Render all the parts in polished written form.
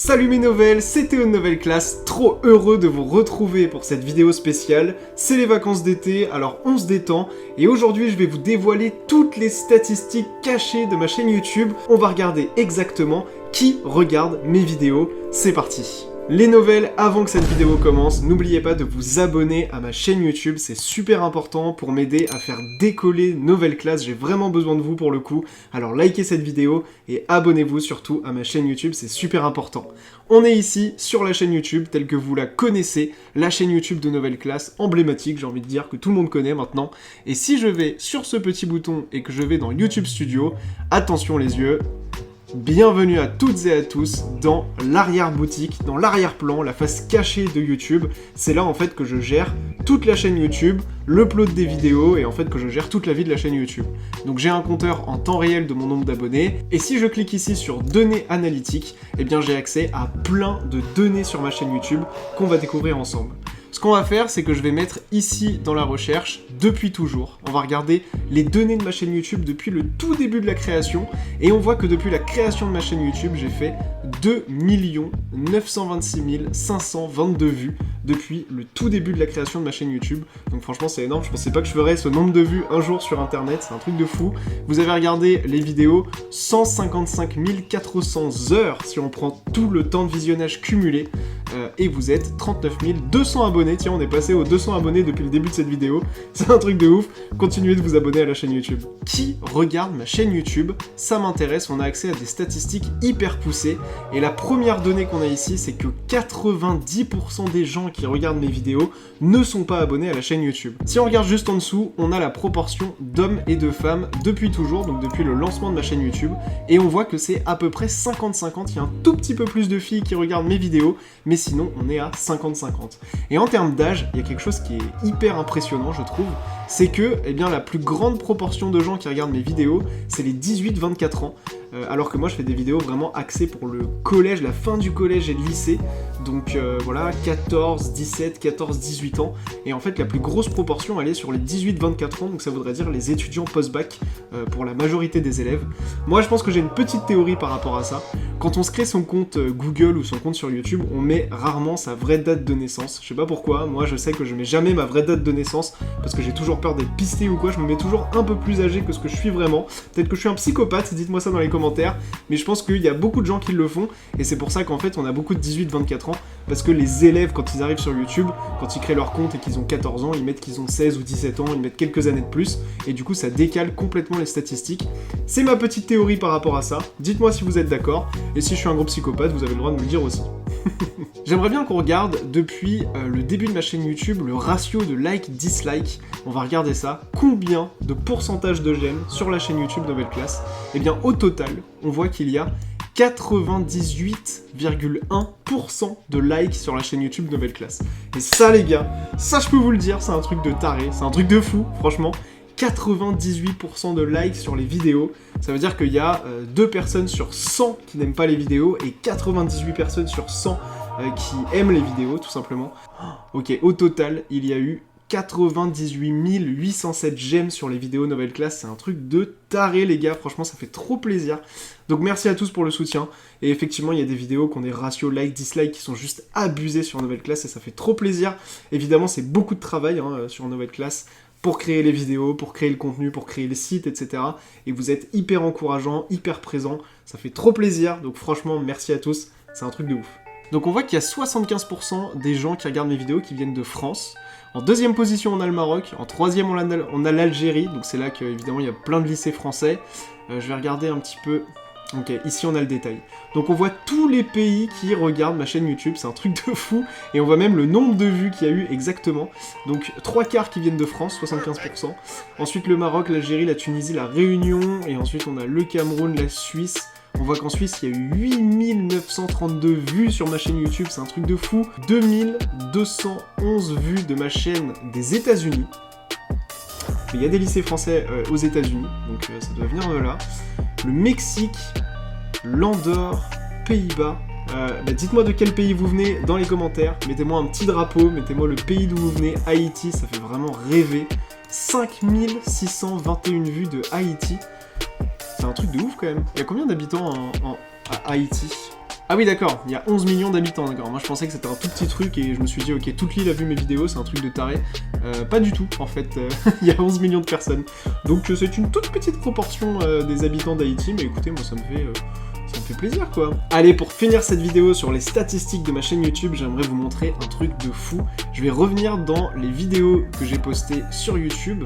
Salut mes nouvelles, c'est Théo de Nouvelle Classe, trop heureux de vous retrouver pour cette vidéo spéciale. C'est les vacances d'été, alors on se détend, et aujourd'hui je vais vous dévoiler toutes les statistiques cachées de ma chaîne YouTube. On va regarder exactement qui regarde mes vidéos, c'est parti. Les nouvelles, avant que cette vidéo commence, n'oubliez pas de vous abonner à ma chaîne YouTube, c'est super important pour m'aider à faire décoller Nouvelle Classe, j'ai vraiment besoin de vous pour le coup. Alors likez cette vidéo et abonnez-vous surtout à ma chaîne YouTube, c'est super important. On est ici sur la chaîne YouTube telle que vous la connaissez, la chaîne YouTube de Nouvelle Classe, emblématique, j'ai envie de dire que tout le monde connaît maintenant. Et si je vais sur ce petit bouton et que je vais dans YouTube Studio, attention les yeux, bienvenue à toutes et à tous dans l'arrière-boutique, dans l'arrière-plan, la face cachée de YouTube. C'est là en fait que je gère toute la chaîne YouTube, l'upload des vidéos et en fait que je gère toute la vie de la chaîne YouTube. Donc j'ai un compteur en temps réel de mon nombre d'abonnés et si je clique ici sur données analytiques, eh bien j'ai accès à plein de données sur ma chaîne YouTube qu'on va découvrir ensemble. Ce qu'on va faire, c'est que je vais mettre ici dans la recherche depuis toujours. On va regarder les données de ma chaîne YouTube depuis le tout début de la création et on voit que depuis la création de ma chaîne YouTube, j'ai fait 2 926 522 vues depuis le tout début de la création de ma chaîne YouTube. Donc franchement, c'est énorme. Je pensais pas que je ferais ce nombre de vues un jour sur internet. C'est un truc de fou. Vous avez regardé les vidéos 155 400 heures si on prend tout le temps de visionnage cumulé. Et vous êtes 39 200 abonnés. Tiens, on est passé aux 200 abonnés depuis le début de cette vidéo. C'est un truc de ouf. Continuez de vous abonner à la chaîne YouTube. Qui regarde ma chaîne YouTube? Ça m'intéresse. On a accès à des statistiques hyper poussées. Et la première donnée qu'on a ici, c'est que 90% des gens qui regardent mes vidéos ne sont pas abonnés à la chaîne YouTube. Si on regarde juste en dessous, on a la proportion d'hommes et de femmes depuis toujours, donc depuis le lancement de ma chaîne YouTube. Et on voit que c'est à peu près 50-50. Il y a un tout petit peu plus de filles qui regardent mes vidéos, mais sinon on est à 50-50. Et en termes d'âge, il y a quelque chose qui est hyper impressionnant je trouve, c'est que eh bien, la plus grande proportion de gens qui regardent mes vidéos, c'est les 18-24 ans, alors que moi je fais des vidéos vraiment axées pour le collège, la fin du collège et le lycée, donc voilà, 14, 17, 14, 18 ans, et en fait la plus grosse proportion elle est sur les 18-24 ans, donc ça voudrait dire les étudiants post-bac pour la majorité des élèves. Moi je pense que j'ai une petite théorie par rapport à ça. Quand on se crée son compte Google ou son compte sur YouTube, on met rarement sa vraie date de naissance. Je sais pas pourquoi, moi je sais que je mets jamais ma vraie date de naissance parce que j'ai toujours peur d'être pisté ou quoi, je me mets toujours un peu plus âgé que ce que je suis vraiment. Peut-être que je suis un psychopathe, dites-moi ça dans les commentaires, mais je pense qu'il y a beaucoup de gens qui le font et c'est pour ça qu'en fait on a beaucoup de 18-24 ans parce que les élèves quand ils arrivent sur YouTube, quand ils créent leur compte et qu'ils ont 14 ans, ils mettent qu'ils ont 16 ou 17 ans, ils mettent quelques années de plus et du coup ça décale complètement les statistiques. C'est ma petite théorie par rapport à ça, dites-moi si vous êtes d'accord. Et si je suis un gros psychopathe, vous avez le droit de me le dire aussi. J'aimerais bien qu'on regarde depuis le début de ma chaîne YouTube le ratio de like-dislike. On va regarder ça. Combien de pourcentage de j'aime sur la chaîne YouTube Nouvelle Classe? Eh bien au total, on voit qu'il y a 98,1% de likes sur la chaîne YouTube Nouvelle Classe. Et ça les gars, ça je peux vous le dire, c'est un truc de taré, c'est un truc de fou, franchement. 98% de likes sur les vidéos, ça veut dire qu'il y a 2 personnes sur 100 qui n'aiment pas les vidéos et 98 personnes sur 100 qui aiment les vidéos, tout simplement. Ok, au total, il y a eu 98 807 j'aime sur les vidéos Nouvelle Classe, c'est un truc de taré les gars, franchement ça fait trop plaisir. Donc merci à tous pour le soutien, et effectivement il y a des vidéos qui ont des ratios like-dislike qui sont juste abusés sur Nouvelle Classe et ça fait trop plaisir. Évidemment c'est beaucoup de travail sur Nouvelle Classe, pour créer les vidéos, pour créer le contenu, pour créer le site, etc. Et vous êtes hyper encourageant, hyper présent, ça fait trop plaisir, donc franchement merci à tous, c'est un truc de ouf. Donc on voit qu'il y a 75% des gens qui regardent mes vidéos qui viennent de France. En deuxième position on a le Maroc, en troisième on a l'Algérie, donc c'est là qu'évidemment il y a plein de lycées français. Je vais regarder un petit peu... Ok, ici on a le détail. Donc on voit tous les pays qui regardent ma chaîne YouTube, c'est un truc de fou, et on voit même le nombre de vues qu'il y a eu exactement. Donc 3/4 qui viennent de France, 75%. Ensuite le Maroc, l'Algérie, la Tunisie, la Réunion, et ensuite on a le Cameroun, la Suisse. On voit qu'en Suisse, il y a eu 8932 vues sur ma chaîne YouTube, c'est un truc de fou. 2211 vues de ma chaîne des États-Unis. Il y a des lycées français aux États-Unis, donc ça doit venir de là. Le Mexique, l'Andorre, Pays-Bas. Dites-moi de quel pays vous venez dans les commentaires. Mettez-moi un petit drapeau, mettez-moi le pays d'où vous venez. Haïti, ça fait vraiment rêver. 5621 vues de Haïti. C'est un truc de ouf quand même. Il y a combien d'habitants à Haïti? Ah oui d'accord, il y a 11 millions d'habitants, d'accord. Moi je pensais que c'était un tout petit truc et je me suis dit ok, toute l'île a vu mes vidéos, c'est un truc de taré. Pas du tout en fait, il y a 11 millions de personnes. Donc c'est une toute petite proportion des habitants d'Haïti, mais écoutez, moi ça me fait plaisir quoi. Allez, pour finir cette vidéo sur les statistiques de ma chaîne YouTube, j'aimerais vous montrer un truc de fou. Je vais revenir dans les vidéos que j'ai postées sur YouTube,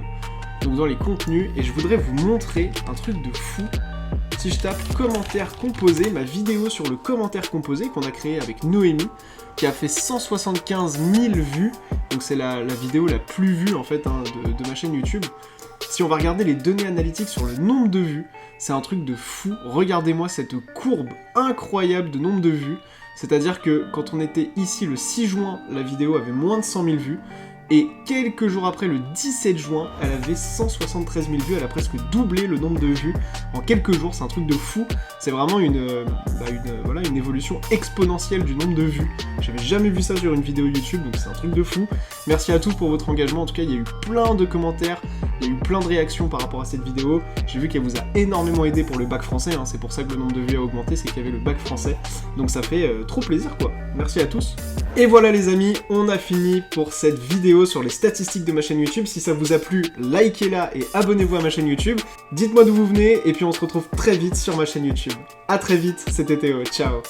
donc dans les contenus, et je voudrais vous montrer un truc de fou. Si je tape commentaire composé, ma vidéo sur le commentaire composé qu'on a créé avec Noémie, qui a fait 175 000 vues, donc c'est la vidéo la plus vue en fait de ma chaîne YouTube. Si on va regarder les données analytiques sur le nombre de vues, c'est un truc de fou. Regardez-moi cette courbe incroyable de nombre de vues. C'est-à-dire que quand on était ici le 6 juin, la vidéo avait moins de 100 000 vues. Et quelques jours après, le 17 juin, elle avait 173 000 vues, elle a presque doublé le nombre de vues en quelques jours, c'est un truc de fou. C'est vraiment une évolution exponentielle du nombre de vues. J'avais jamais vu ça sur une vidéo YouTube, donc c'est un truc de fou. Merci à tous pour votre engagement, en tout cas il y a eu plein de commentaires, il y a eu plein de réactions par rapport à cette vidéo. J'ai vu qu'elle vous a énormément aidé pour le bac français, hein. C'est pour ça que le nombre de vues a augmenté, c'est qu'il y avait le bac français. Donc ça fait trop plaisir quoi. Merci à tous. Et voilà les amis, on a fini pour cette vidéo sur les statistiques de ma chaîne YouTube. Si ça vous a plu, likez-la et abonnez-vous à ma chaîne YouTube. Dites-moi d'où vous venez et puis on se retrouve très vite sur ma chaîne YouTube. A très vite, c'était Théo, ciao.